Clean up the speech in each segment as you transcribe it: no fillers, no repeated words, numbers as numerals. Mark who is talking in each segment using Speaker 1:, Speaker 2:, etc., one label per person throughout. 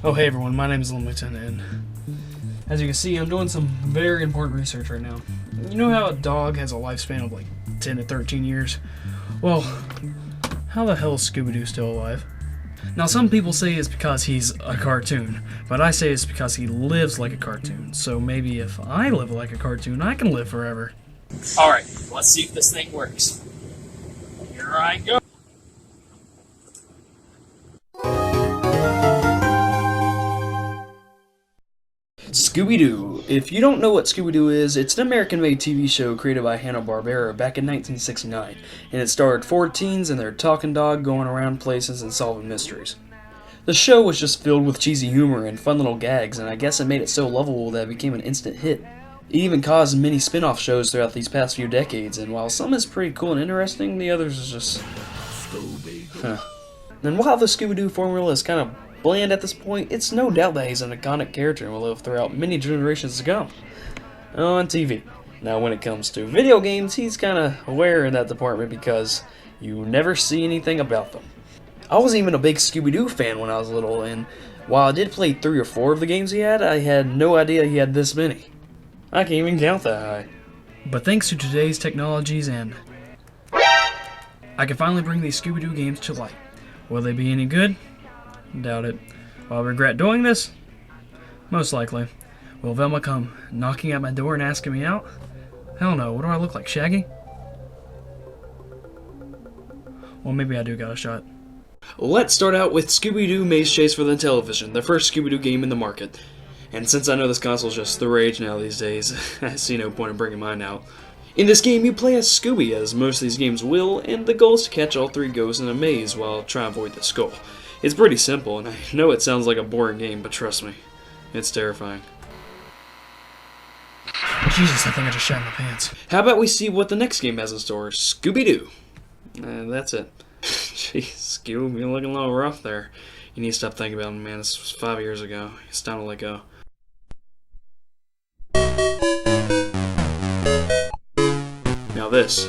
Speaker 1: Oh hey everyone, my name is Lemlyton, and as you can see, I'm doing some very important research right now. You know how a dog has a lifespan of like 10 to 13 years? Well, how the hell is Scooby-Doo still alive? Now some people say it's because he's a cartoon, but I say it's because he lives like a cartoon. So maybe if I live like a cartoon, I can live forever.
Speaker 2: Alright, let's see if this thing works. Here I go.
Speaker 1: Scooby-Doo. If you don't know what Scooby-Doo is, it's an American-made TV show created by Hanna-Barbera back in 1969, and it starred 4 teens and their talking dog going around places and solving mysteries. The show was just filled with cheesy humor and fun little gags, and I guess it made it so lovable that it became an instant hit. It even caused many spin-off shows throughout these past few decades, and while some is pretty cool and interesting, the others is just... Scooby. And while the Scooby-Doo formula is kind of bland at this point, it's no doubt that he's an iconic character and will live throughout many generations to come. On TV. Now when it comes to video games, he's kinda aware in that department because you never see anything about them. I wasn't even a big Scooby-Doo fan when I was little, and while I did play 3 or 4 of the games he had, I had no idea he had this many. I can't even count that high. But thanks to today's technologies and I can finally bring these Scooby-Doo games to light. Will they be any good? Doubt it. Will I regret doing this? Most likely. Will Velma come knocking at my door and asking me out? Hell no, what do I look like, Shaggy? Well, maybe I do got a shot. Let's start out with Scooby-Doo Maze Chase for the television, the first Scooby-Doo game in the market. And since I know this console's just the rage now these days, I see no point in bringing mine out. In this game, you play as Scooby, as most of these games will, and the goal is to catch all 3 ghosts in a maze while trying to avoid the skull. It's pretty simple, and I know it sounds like a boring game, but trust me, it's terrifying. Jesus, I think I just shat my pants. How about we see what the next game has in store? Scooby-Doo. That's it. Jeez, Scoob, you're looking a little rough there. You need to stop thinking about it, man. This was 5 years ago. It's time to let go. Now this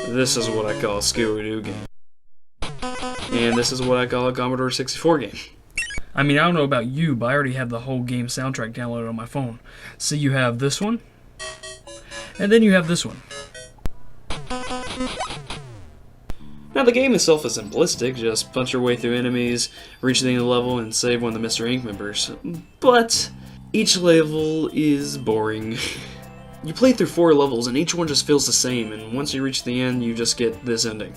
Speaker 1: is what I call a Scooby-Doo game. And this is what I call a Commodore 64 game. I mean, I don't know about you, but I already have the whole game soundtrack downloaded on my phone. So you have this one, and then you have this one. Now the game itself is simplistic, just punch your way through enemies, reach the end of the level, and save one of the Mr. Ink members. But each level is boring. You play through 4 levels and each one just feels the same, and once you reach the end, you just get this ending.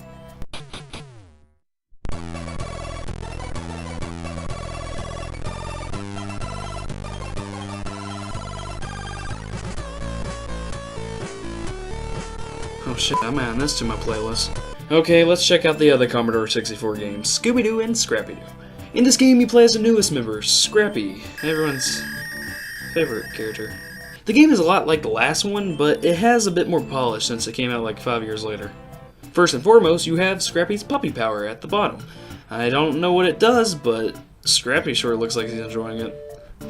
Speaker 1: Oh shit, I'm adding this to my playlist. Okay, let's check out the other Commodore 64 games, Scooby-Doo and Scrappy Doo. In this game, you play as the newest member, Scrappy, everyone's favorite character. The game is a lot like the last one, but it has a bit more polish since it came out like 5 years later. First and foremost, you have Scrappy's puppy power at the bottom. I don't know what it does, but Scrappy sure looks like he's enjoying it.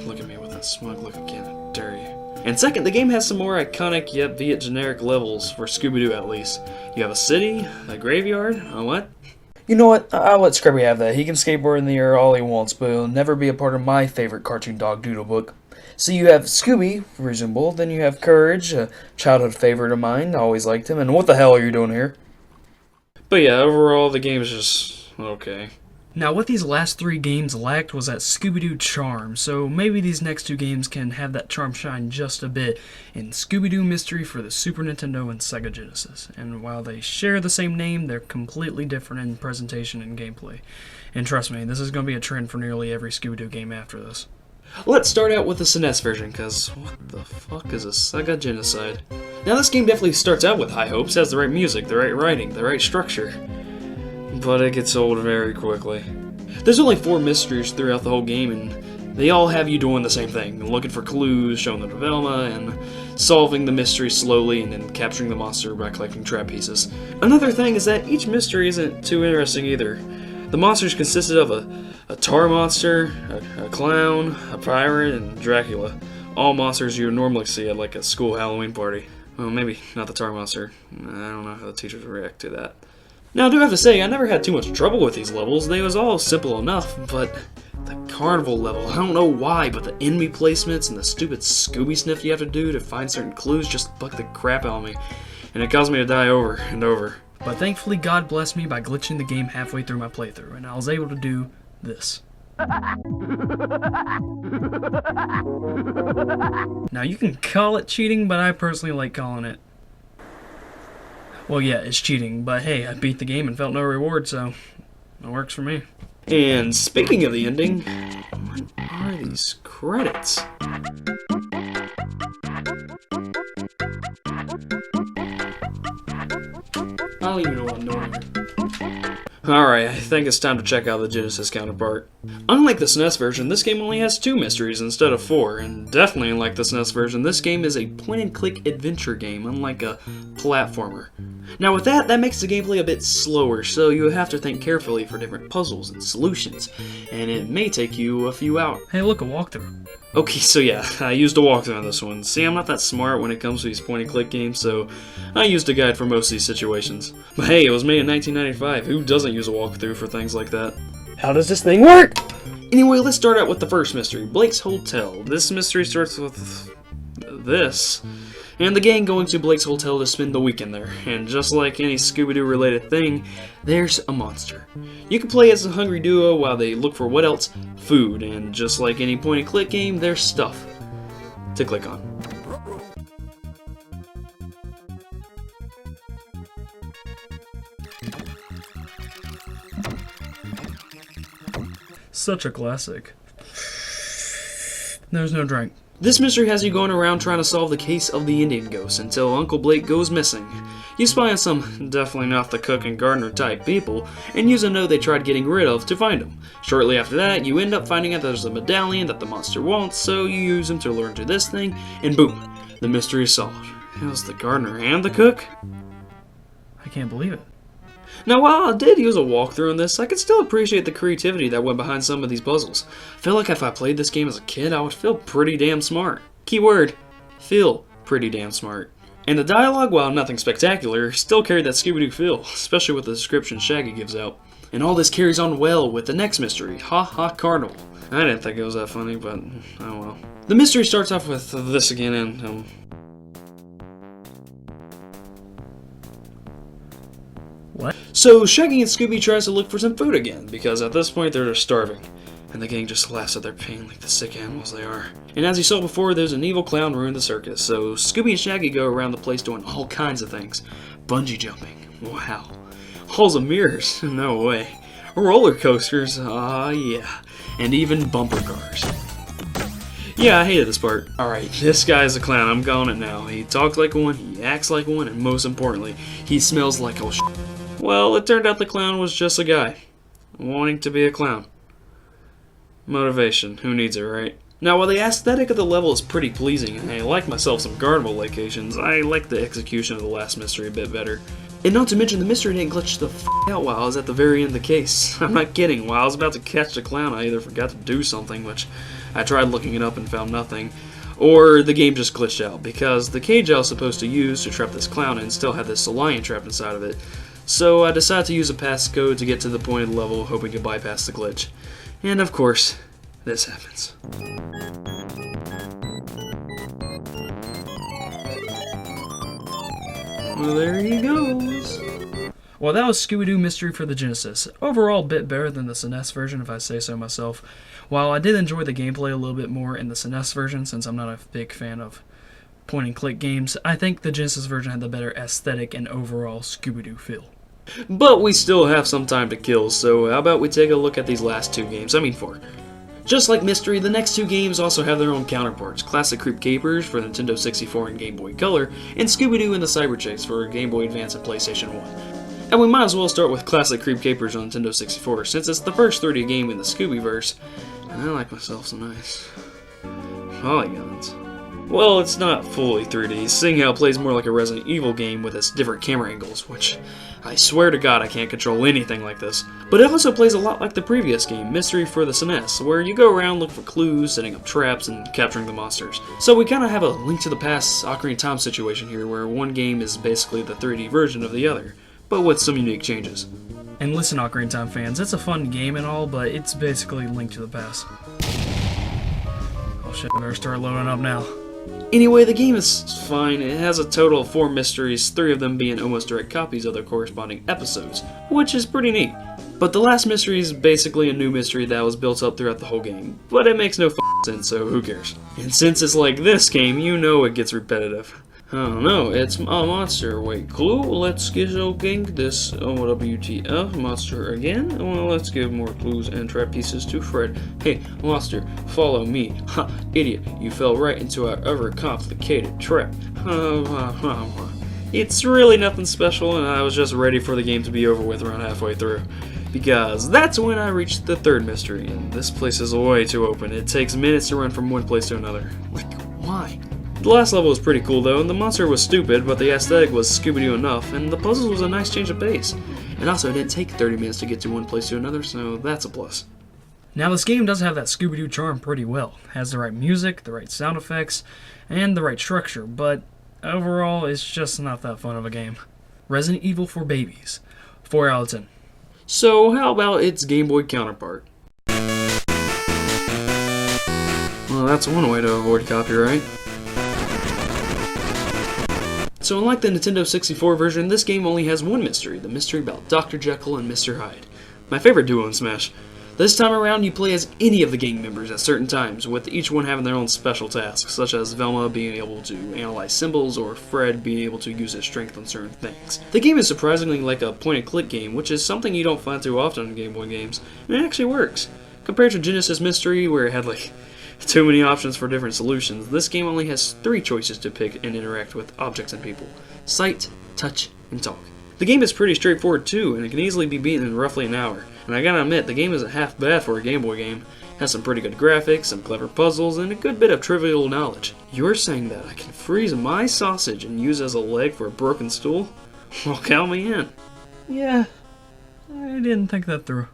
Speaker 1: Look at me with that smug look again, I dare you. And second, the game has some more iconic yet be it generic levels, for Scooby-Doo at least. You have a city, a graveyard, a what? You know what, I'll let Scrappy have that. He can skateboard in the air all he wants, but he'll never be a part of my favorite cartoon dog doodle book. So you have Scooby, reasonable, then you have Courage, a childhood favorite of mine, always liked him, and what the hell are you doing here? But yeah, overall the game is just okay. Now what these last 3 games lacked was that Scooby-Doo charm, so maybe these next 2 games can have that charm shine just a bit in Scooby-Doo Mystery for the Super Nintendo and Sega Genesis. And while they share the same name, they're completely different in presentation and gameplay. And trust me, this is going to be a trend for nearly every Scooby-Doo game after this. Let's start out with the SNES version, because what the fuck is a Sega Genocide? Now this game definitely starts out with high hopes, has the right music, the right writing, the right structure. But it gets old very quickly. There's only 4 mysteries throughout the whole game, and they all have you doing the same thing, looking for clues, showing them to Velma, and solving the mystery slowly, and then capturing the monster by collecting trap pieces. Another thing is that each mystery isn't too interesting either. The monsters consisted of a tar monster, a clown, a pirate, and Dracula. All monsters you would normally see at like a school Halloween party. Well, maybe not the tar monster. I don't know how the teachers react to that. Now, I do have to say, I never had too much trouble with these levels. They was all simple enough, but The carnival level, I don't know why, but the enemy placements and the stupid Scooby sniff you have to do to find certain clues just bug the crap out of me. And it caused me to die over and over. But thankfully God blessed me by glitching the game halfway through my playthrough, and I was able to do this. Now you can call it cheating, but I personally like calling it... Well, yeah, it's cheating, but hey, I beat the game and felt no reward, so it works for me. And speaking of the ending, what are these credits? I don't even know what I'm doing here. Alright, I think it's time to check out the Genesis counterpart. Unlike the SNES version, this game only has 2 mysteries instead of 4, and definitely unlike the SNES version, this game is a point-and-click adventure game, unlike a platformer. Now with that makes the gameplay a bit slower, so you have to think carefully for different puzzles and solutions, and it may take you a few hours. Hey look, a walkthrough. Okay, so yeah, I used a walkthrough on this one. See, I'm not that smart when it comes to these point-and-click games, so I used a guide for most of these situations. But hey, it was made in 1995. Who doesn't use a walkthrough for things like that?
Speaker 3: How does this thing work?
Speaker 1: Anyway, let's start out with the first mystery, Blake's Hotel. This mystery starts with this. And the gang going to Blake's Hotel to spend the weekend there. And just like any Scooby-Doo related thing, there's a monster. You can play as a hungry duo while they look for what else? Food. And just like any point-and-click game, there's stuff to click on. Such a classic. There's no drink. This mystery has you going around trying to solve the case of the Indian ghost until Uncle Blake goes missing. You spy on some definitely not the cook and gardener type people and use a note they tried getting rid of to find him. Shortly after that, you end up finding out there's a medallion that the monster wants, so you use him to lure him to this thing, and boom, the mystery is solved. It was the gardener and the cook? I can't believe it. Now, while I did use a walkthrough on this, I could still appreciate the creativity that went behind some of these puzzles. I feel like if I played this game as a kid, I would feel pretty damn smart. Keyword, feel pretty damn smart. And the dialogue, while nothing spectacular, still carried that Scooby-Doo feel, especially with the description Shaggy gives out. And all this carries on well with the next mystery, Ha Ha Carnival. I didn't think it was that funny, but oh well. The mystery starts off with this again, and what? So Shaggy and Scooby tries to look for some food again, because at this point they're just starving. And the gang just laughs at their pain like the sick animals they are. And as you saw before, there's an evil clown ruined the circus, so Scooby and Shaggy go around the place doing all kinds of things. Bungee jumping, wow. Halls of mirrors, no way. Roller coasters, yeah. And even bumper cars. Yeah, I hated this part. Alright, this guy's a clown, I'm calling it now. He talks like one, he acts like one, and most importantly, he smells like oh shit. Well, it turned out the clown was just a guy wanting to be a clown. Motivation, who needs it, right? Now, while the aesthetic of the level is pretty pleasing, and I like myself some carnival locations, I like the execution of the last mystery a bit better. And not to mention, the mystery didn't glitch the f*** out while I was at the very end of the case. I'm not kidding, while I was about to catch the clown, I either forgot to do something, which I tried looking it up and found nothing, or the game just glitched out, because the cage I was supposed to use to trap this clown in still had this lion trapped inside of it. So I decided to use a passcode to get to the point of the level, hoping to bypass the glitch. And of course, this happens. Well, there he goes. Well, that was Scooby-Doo Mystery for the Genesis. Overall, a bit better than the SNES version, if I say so myself. While I did enjoy the gameplay a little bit more in the SNES version, since I'm not a big fan of point-and-click games, I think the Genesis version had the better aesthetic and overall Scooby-Doo feel. But we still have some time to kill, so how about we take a look at these last 2 games? I mean 4. Just like Mystery, the next 2 games also have their own counterparts. Classic Creep Capers for Nintendo 64 and Game Boy Color, and Scooby-Doo and the Cyber Chase for Game Boy Advance and PlayStation 1. And we might as well start with Classic Creep Capers on Nintendo 64, since it's the first 3D game in the Scooby-verse, and I like myself some nice polygons. Well, it's not fully 3D, seeing how it plays more like a Resident Evil game with its different camera angles, which I swear to God I can't control anything like this. But it also plays a lot like the previous game, Mystery for the SNES, where you go around looking for clues, setting up traps, and capturing the monsters. So we kind of have a Link to the Past Ocarina of Time situation here, where one game is basically the 3D version of the other, but with some unique changes. And listen, Ocarina of Time fans, it's a fun game and all, but it's basically Link to the Past. Oh shit, I better start loading up now. Anyway, the game is fine. It has a total of 4 mysteries, 3 of them being almost direct copies of their corresponding episodes, which is pretty neat. But the last mystery is basically a new mystery that was built up throughout the whole game, but it makes no sense, so who cares? And since it's like this game, you know it gets repetitive. Oh no, it's a monster. Wait, clue? Let's get this WTF monster again? Well, let's give more clues and trap pieces to Fred. Hey, monster, follow me. Ha, idiot, you fell right into our ever-complicated trap. It's really nothing special, and I was just ready for the game to be over with around halfway through. Because that's when I reached the 3rd mystery, and this place is way too open. It takes minutes to run from one place to another. Like, why? The last level was pretty cool though, and the monster was stupid, but the aesthetic was Scooby-Doo enough, and the puzzles was a nice change of pace. And also, it didn't take 30 minutes to get to one place to another, so that's a plus. Now this game does have that Scooby-Doo charm pretty well. It has the right music, the right sound effects, and the right structure, but overall, it's just not that fun of a game. Resident Evil for babies. 4 out of 10. So how about its Game Boy counterpart? Well, that's one way to avoid copyright. So unlike the Nintendo 64 version, this game only has one mystery, the mystery about Dr. Jekyll and Mr. Hyde. My favorite duo in Smash. This time around, you play as any of the gang members at certain times, with each one having their own special tasks, such as Velma being able to analyze symbols, or Fred being able to use his strength on certain things. The game is surprisingly like a point-and-click game, which is something you don't find too often in Game Boy games, and it actually works. Compared to Genesis Mystery, where it had too many options for different solutions, this game only has 3 choices to pick and interact with objects and people. Sight, touch, and talk. The game is pretty straightforward too, and it can easily be beaten in roughly an hour. And I gotta admit, the game isn't half bad for a Game Boy game. It has some pretty good graphics, some clever puzzles, and a good bit of trivial knowledge. You're saying that I can freeze my sausage and use it as a leg for a broken stool? Well, count me in. Yeah, I didn't think that through.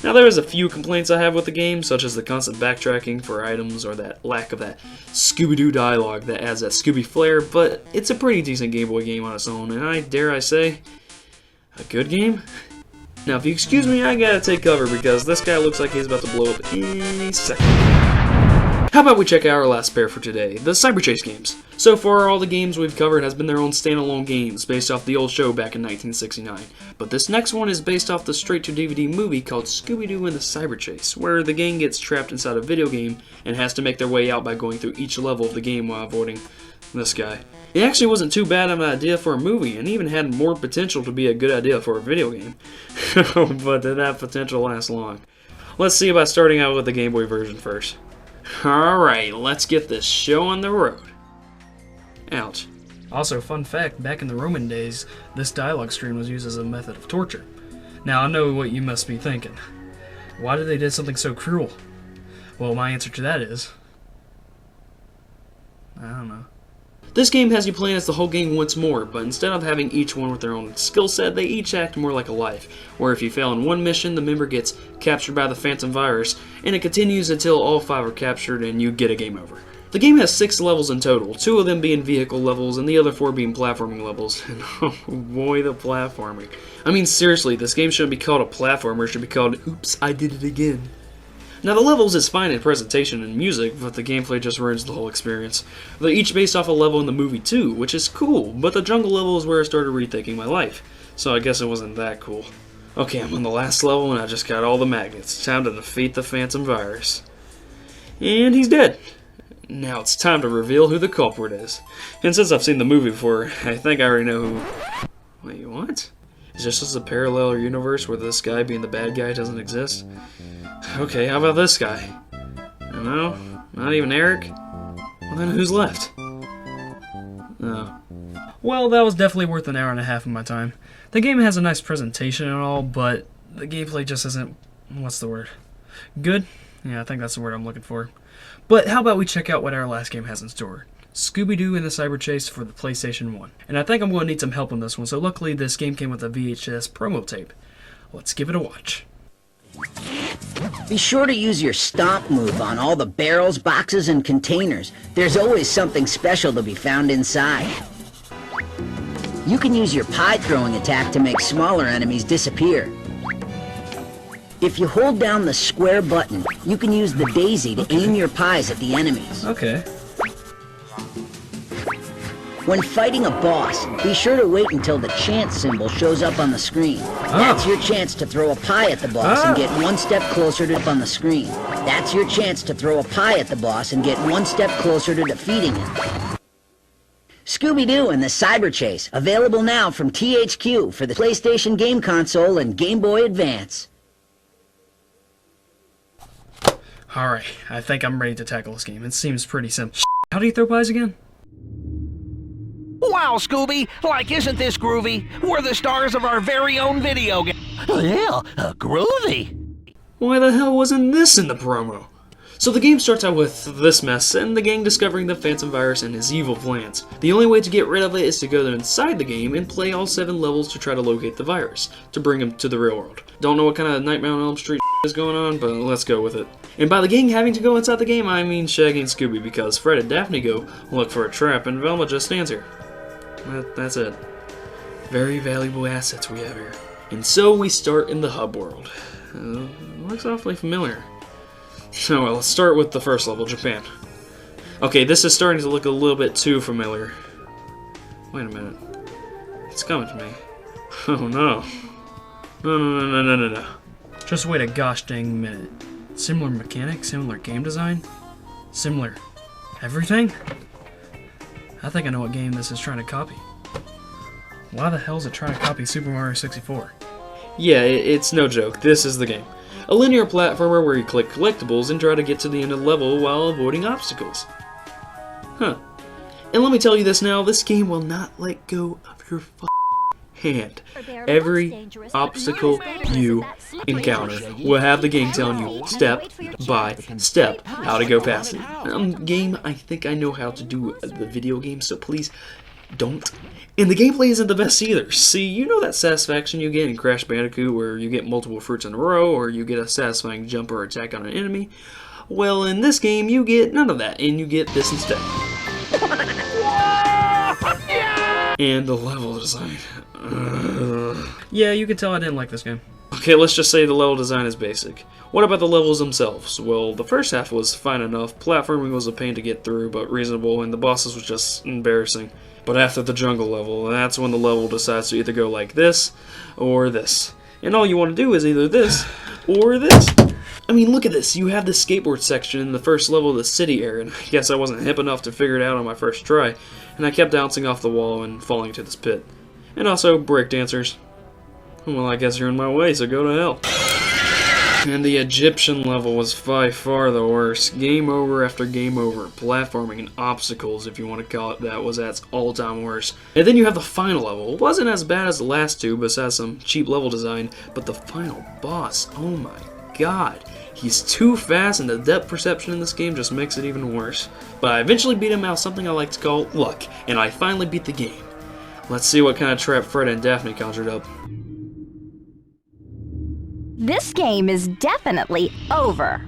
Speaker 1: Now there is a few complaints I have with the game, such as the constant backtracking for items or that lack of that Scooby-Doo dialogue that adds that Scooby flair, but it's a pretty decent Game Boy game on its own, and dare I say, a good game? Now if you excuse me, I gotta take cover because this guy looks like he's about to blow up any second. How about we check out our last pair for today, the Cyber Chase games. So far, all the games we've covered has been their own standalone games based off the old show back in 1969. But this next one is based off the straight-to-DVD movie called Scooby-Doo and the Cyber Chase, where the gang gets trapped inside a video game and has to make their way out by going through each level of the game while avoiding this guy. It actually wasn't too bad of an idea for a movie, and even had more potential to be a good idea for a video game. But did that potential last long? Let's see about starting out with the Game Boy version first. Alright, let's get this show on the road. Ouch. Also, fun fact, back in the Roman days, this dialogue stream was used as a method of torture. Now, I know what you must be thinking. Why did they do something so cruel? Well, my answer to that is, I don't know. This game has you playing as the whole gang once more, but instead of having each one with their own skill set, they each act more like a life, where if you fail in one mission, the member gets captured by the Phantom virus, and it continues until all 5 are captured and you get a game over. The game has 6 levels in total, 2 of them being vehicle levels and the other 4 being platforming levels, and oh boy, the platforming. I mean seriously, this game shouldn't be called a platformer, it should be called Oops, I Did It Again. Now the levels is fine in presentation and music, but the gameplay just ruins the whole experience. They're each based off a level in the movie too, which is cool, but the jungle level is where I started rethinking my life, so I guess it wasn't that cool. Okay, I'm on the last level and I just got all the magnets. Time to defeat the Phantom virus. And he's dead. Now it's time to reveal who the culprit is. And since I've seen the movie before, I think I already know who... Wait, what? Is this just a parallel universe where this guy being the bad guy doesn't exist? Okay, how about this guy? No, not even Eric? Well then who's left? Oh. Well, that was definitely worth an hour and a half of my time. The game has a nice presentation and all, but the gameplay just isn't... what's the word? Good? Yeah, I think that's the word I'm looking for. But how about we check out what our last game has in store? Scooby-Doo and the Cyber Chase for the PlayStation 1. And I think I'm going to need some help on this one, so luckily this game came with a VHS promo tape. Let's give it a watch.
Speaker 3: Be sure to use your stomp move on all the barrels, boxes, and containers. There's always something special to be found inside. You can use your pie throwing attack to make smaller enemies disappear. If you hold down the square button, you can use the daisy to aim your pies at the enemies.
Speaker 1: Okay.
Speaker 3: When fighting a boss, be sure to wait until the chance symbol shows up on the screen. That's your chance to throw a pie at the boss and get one step closer to on the screen. That's your chance to throw a pie at the boss and get one step closer to defeating him. Scooby-Doo and the Cyber Chase, available now from THQ for the PlayStation Game Console and Game Boy Advance.
Speaker 1: Alright, I think I'm ready to tackle this game. It seems pretty simple. How do you throw pies again?
Speaker 4: Wow, Scooby! Like, isn't this groovy? We're the stars of our very own video game. Yeah, groovy!
Speaker 1: Why the hell wasn't this in the promo? So the game starts out with this mess, and the gang discovering the Phantom Virus and his evil plans. The only way to get rid of it is to go inside the game and play all 7 levels to try to locate the virus, to bring him to the real world. Don't know what kind of Nightmare on Elm Street is going on, but let's go with it. And by the gang having to go inside the game, I mean Shaggy and Scooby, because Fred and Daphne go look for a trap, and Velma just stands here. That's it. Very valuable assets we have here. And so we start in the hub world. Looks awfully familiar. So let's start with the first level, Japan. Okay, this is starting to look a little bit too familiar. Wait a minute. It's coming to me. Oh no. No. Just wait a gosh dang minute. Similar mechanics, similar game design, similar everything? I think I know what game this is trying to copy. Why the hell is it trying to copy Super Mario 64? Yeah, it's no joke. This is the game. A linear platformer where you collect collectibles and try to get to the end of the level while avoiding obstacles. Huh. And let me tell you this now, this game will not let go of your hand. Every obstacle you encounter will have the game telling you step by step how to go past it. Game, I think I know how to do the video game, so please don't. And the gameplay isn't the best either. See, you know that satisfaction you get in Crash Bandicoot where you get multiple fruits in a row or you get a satisfying jump or attack on an enemy? Well, in this game you get none of that, and you get this instead. And the level design. Yeah, you can tell I didn't like this game. Okay, let's just say the level design is basic. What about the levels themselves? Well, the first half was fine enough, platforming was a pain to get through, but reasonable, and the bosses was just embarrassing. But after the jungle level, that's when the level decides to either go like this, or this. And all you want to do is either this, or this. I mean, look at this, you have the skateboard section in the first level of the city area, and I guess I wasn't hip enough to figure it out on my first try, and I kept bouncing off the wall and falling into this pit. And also, breakdancers. Well, I guess you're in my way, so go to hell. And the Egyptian level was by far the worst. Game over after game over. Platforming and obstacles, if you want to call it that, was at its all-time worst. And then you have the final level. It wasn't as bad as the last two, besides some cheap level design, but the final boss, oh my god. He's too fast, and the depth perception in this game just makes it even worse. But I eventually beat him out, something I like to call luck, and I finally beat the game. Let's see what kind of trap Fred and Daphne conjured up.
Speaker 5: This game is definitely over.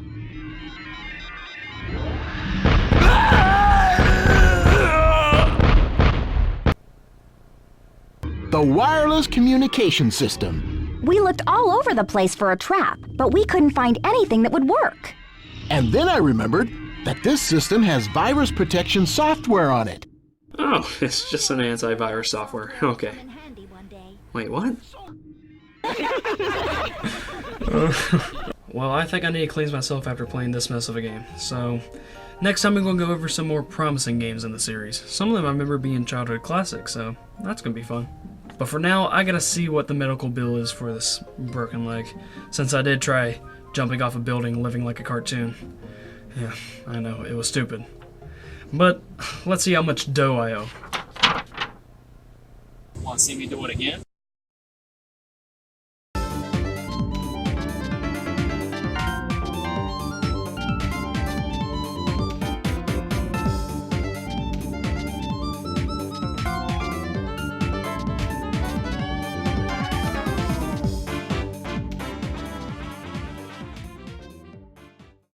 Speaker 4: The wireless communication system.
Speaker 5: We looked all over the place for a trap, but we couldn't find anything that would work.
Speaker 4: And then I remembered that this system has virus protection software on it.
Speaker 1: Oh, it's just an antivirus software. Okay. Wait, what? Well, I think I need to cleanse myself after playing this mess of a game. So, next time we're going to go over some more promising games in the series. Some of them I remember being childhood classics, so that's going to be fun. But for now, I gotta see what the medical bill is for this broken leg, since I did try jumping off a building living like a cartoon. Yeah, I know, it was stupid. But, let's see how much dough I owe.
Speaker 2: Want to see me do it again?